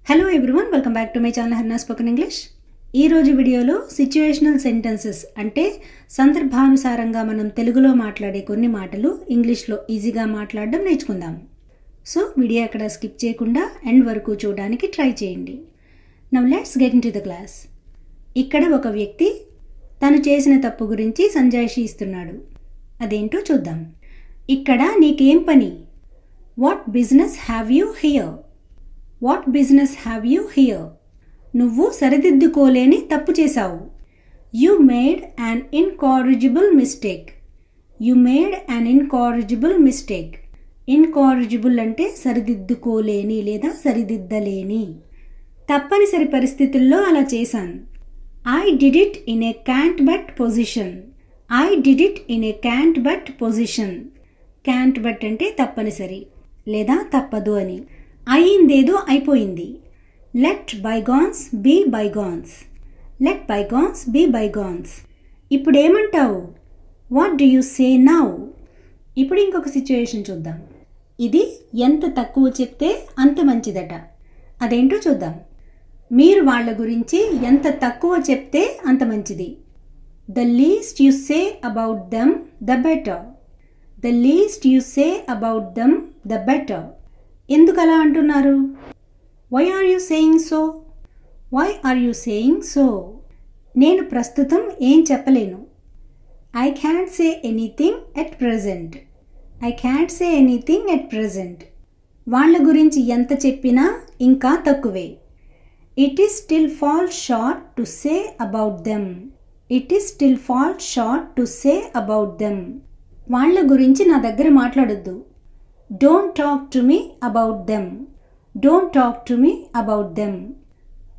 Hello everyone, welcome back to my channel Harna spoken English. ఈరోజు వీడియోలో situational sentences అంటే సందర్భానుసారంగా మనం తెలుగులో మాట్లాడే కొన్ని మాటలు ఇంగ్లీష్లో ఈజీగా మాట్లాడడం నేర్చుకుందాం. సో వీడియో అక్కడ స్కిప్ చేయకుండా ఎండ్ వరకు చూడడానికి ట్రై చేయండి. Now let's get in to the class. ఇక్కడ ఒక వ్యక్తి తను చేసిన తప్పు గురించి సంజాయిషీ ఇస్తున్నాడు. అదేంటో చూద్దాం. ఇక్కడ నీకేం పని? What business have you here? What business have you here? నువ్వు సరిదిద్దుకోలేని తప్పు చేశావు. You made an incorrigible mistake. You made an incorrigible mistake. Incorrigible అంటే సరిదిద్దుకోలేని లేదా సరిదిద్దలేని. తప్పనిసరి పరిస్థితుల్లో అలా చేశాను. I did it in a can't but position. I did it in a can't but position. Can't but అంటే తప్పనిసరి లేదా తప్పదు అని. అయిందేదో అయిపోయింది. Let bygones be bygones. Let bygones be bygones. ఇప్పుడు ఏమంటావు? What do you say now? ఇప్పుడు ఇంకొక సిచ్యువేషన్ చూద్దాం. ఇది ఎంత తక్కువ చెప్తే అంత మంచిదట. అదేంటో చూద్దాం. మీరు వాళ్ళ గురించి ఎంత తక్కువ చెప్తే అంత మంచిది. The least you say about them the better. The least you say about them the better. ఎందుకు అలా అంటున్నారు? Why are you saying so? Why are you saying so? నేను ప్రస్తుతం ఏం చెప్పలేను. I can't say anything at present. I can't say anything at present. వాళ్ళ గురించి ఎంత చెప్పినా ఇంకా తక్కువే. It is still fall short to say about them. It is still fall short to say about them. వాళ్ళ గురించి నా దగ్గర మాట్లాడొద్దు. Don't talk to me about them. Don't talk to me about them.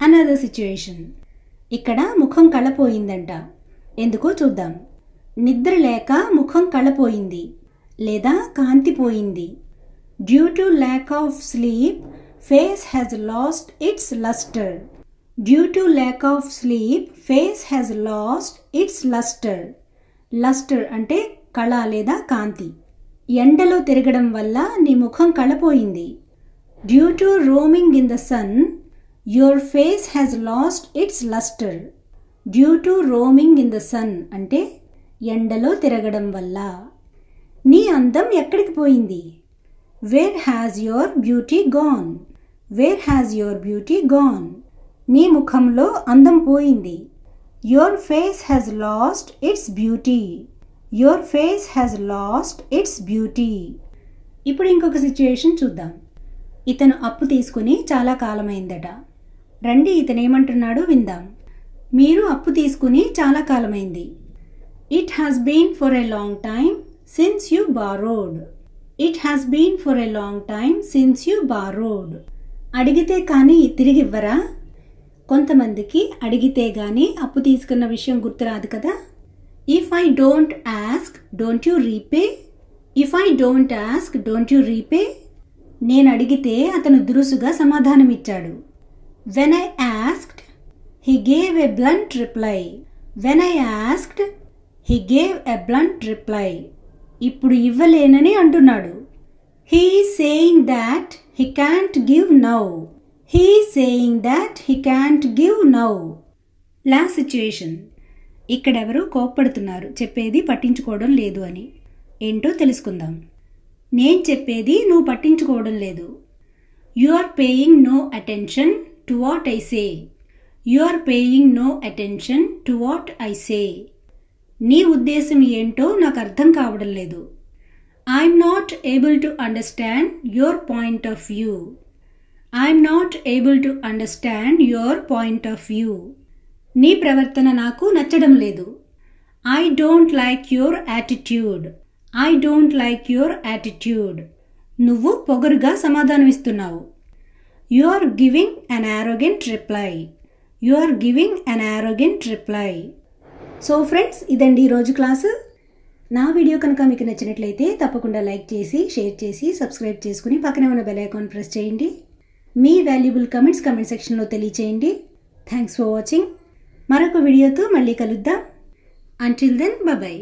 Another situation. ఇక్కడ ముఖం కళపోయిందంట. ఎందుకో చూద్దాం. నిద్ర లేక ముఖం కళపోయింది లేదా కాంతిపోయింది. Due to lack of sleep face has lost its lustre. Due to lack of sleep face has lost its lustre. Lustre అంటే కళ లేదా కాంతి. ఎండలో తిరగడం వల్ల నీ ముఖం కళపోయింది. Due to roaming in the sun your face has lost its lustre. Due to roaming in the sun అంటే ఎండలో తిరగడం వల్ల. నీ అందం ఎక్కడికి పోయింది? Where has your beauty gone? Where has your beauty gone? నీ ముఖంలో అందం పోయింది. Your face has lost it's beauty. Your face has lost it's beauty. ఇప్పుడు ఇంకొక సిచ్యువేషన్ చూద్దాం. ఇతను అప్పు తీసుకుని చాలా కాలమైందట. రండి ఇతను ఏమంటున్నాడో విందాం. మీరు అప్పు తీసుకుని చాలా కాలమైంది. It has been for a long time since you borrowed. It has been for a long time since you borrowed. అడిగితే కానీ తిరిగివ్వరా? కొంతమందికి అడిగితే గానీ అప్పు తీసుకున్న విషయం గుర్తురాదు కదా. If I don't ask don't you repay. If I don't ask don't you repay. నేను అడిగితే అతను దురుసుగా సమాధానం ఇచ్చాడు. When I asked he gave a blunt reply. When I asked he gave a blunt reply. ఇప్పుడు ఇవ్వలేనని అంటున్నాడు. He saying that he can't give now. He saying that he can't give now. Last situation. ఇక్కడెవరో కోప్పడుతున్నారు చెప్పేది పట్టించుకోవడం లేదు అని. ఏంటో తెలుసుకుందాం. నేను చెప్పేది నువ్వు పట్టించుకోవడం లేదు. You are paying no attention to what I say. You are paying no attention to what I say. నీ ఉద్దేశం ఏంటో నాకు అర్థం కావడం లేదు. I'm not able to understand your point of view. I'm not able to understand your point of view. నీ ప్రవర్తన నాకు నచ్చడం లేదు. I don't like your attitude. I don't like your attitude. నువ్వు పొగరుగా సమాధానం ఇస్తున్నావు. You are giving an arrogant reply. You are giving an arrogant reply. So friends, ఇదండి ఈరోజు క్లాసు. నా వీడియో కనుక మీకు నచ్చినట్లయితే తప్పకుండా లైక్ చేసి, షేర్ చేసి, సబ్స్క్రైబ్ చేసుకుని పక్కనే ఉన్న బెల్ ఐకాన్ ప్రెస్ చేయండి. మీ వాల్యుబుల్ కమెంట్స్ కమెంట్ సెక్షన్లో తెలియచేయండి. Thanks for watching. మరొక వీడియోతో మళ్ళీ కలుద్దాం. Until then, bye.